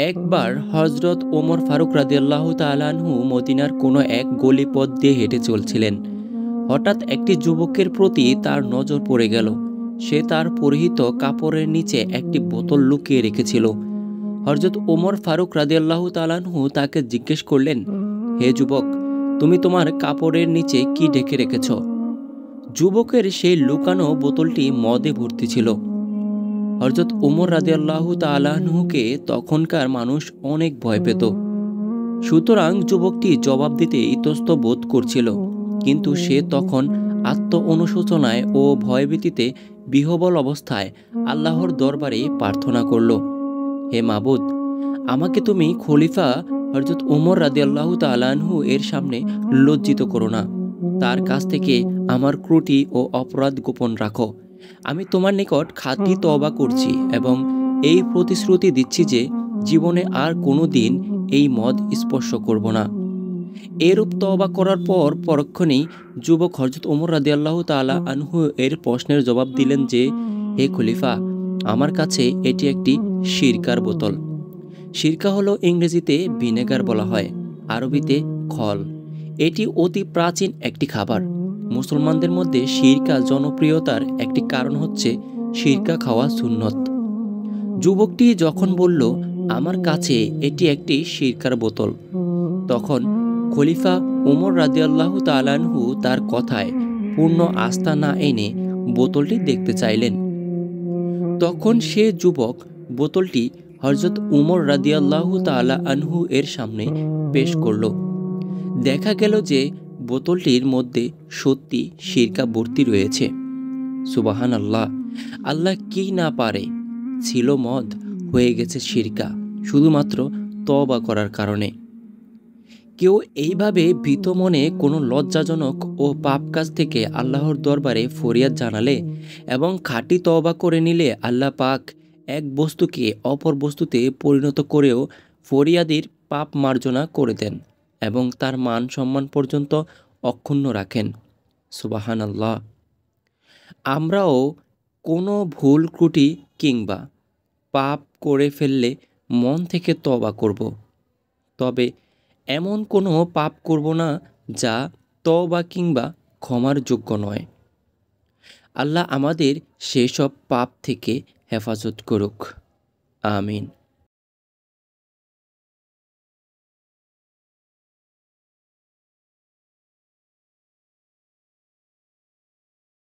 একবার হজরত ওমর ফারুক রাদিয়াল্লাহু তাআলা আনহু মদিনার কোনো এক গলি পথ দিয়ে হেঁটে চলছিলেন। হঠাৎ একটি যুবকের প্রতি তার নজর পড়ে গেল। সে তার পরিহিত কাপড়ের নিচে একটি বোতল লুকিয়ে রেখেছিল। হজরত ওমর ফারুক রাদিয়াল্লাহু তাআলা আনহু তাকে জিজ্ঞেস করলেন, হে যুবক, তুমি তোমার কাপড়ের নিচে কি ঢেকে রেখেছ? যুবকের সেই লুকানো বোতলটি মদে ভর্তি ছিল। হযরত ওমর রাদিয়াল্লাহু তাআলা আনহুকে তখনকার মানুষ অনেক ভয় পেত। সুতরাং যুবকটি জবাব দিতে ইতস্ত বোধ করছিল, কিন্তু সে তখন আত্ম অনুশোচনায় ও ভয়ভীতিতে বিহ্বল অবস্থায় আল্লাহর দরবারে প্রার্থনা করল, হে মাবুদ, আমাকে তুমি খলিফা হযরত ওমর রাদিয়াল্লাহু তাআলা আনহু এর সামনে লজ্জিত করো না। তার কাছ থেকে আমার ত্রুটি ও অপরাধ গোপন রাখো। আমি তোমার নিকট খাঁটি তওবা করছি এবং এই প্রতিশ্রুতি দিচ্ছি যে জীবনে আর কোনো দিন এই মদ স্পর্শ করব না। এরূপ তওবা করার পর পরক্ষণেই যুবক হযরত ওমর রাদিয়াল্লাহু তাআলা আনহু এর প্রশ্নের জবাব দিলেন যে, হে খলিফা, আমার কাছে এটি একটি সিরকার বোতল। সিরকা হলো ইংরেজিতে ভিনেগার বলা হয়, আরবিতে খল। এটি অতি প্রাচীন একটি খাবার। মুসলমানদের মধ্যে সিরকা জনপ্রিয়তার একটি কারণ হচ্ছে সিরকা খাওয়া সুন্নত। যুবকটি যখন বলল, আমার কাছে এটি একটি সিরকার বোতল, তখন খলিফা ওমর রাদিয়াল্লাহু তাআলা আনহু তার কথায় পূর্ণ আস্থা না এনে বোতলটি দেখতে চাইলেন। তখন সে যুবক বোতলটি হযরত উমর রাদিয়াল্লাহু তাআলা আনহু এর সামনে পেশ করল। দেখা গেল যে বোতলটির মধ্যে সত্যি সিরকা ভর্তি রয়েছে। সুবহানাল্লাহ! আল্লাহ কি না পারে! ছিল মদ, হয়ে গেছে সিরকা, শুধুমাত্র তওবা করার কারণে। কেউ এইভাবে ভীত মনে কোনো লজ্জাজনক ও পাপ কাজ থেকে আল্লাহর দরবারে ফরিয়াদ জানালে এবং খাঁটি তওবা করে নিলে আল্লাহ পাক এক বস্তুকে অপর বস্তুতে পরিণত করেও ফরিয়াদির পাপ মার্জনা করে দেন এবং তার মান সম্মান পর্যন্ত অক্ষুণ্ণ রাখেন। সুবহানাল্লাহ! আমরাও কোনো ভুল ত্রুটি কিংবা পাপ করে ফেললে মন থেকে তওবা করব, তবে এমন কোনো পাপ করব না যা তওবা কিংবা ক্ষমার যোগ্য নয়। আল্লাহ আমাদের সেসব পাপ থেকে হেফাজত করুক। আমিন।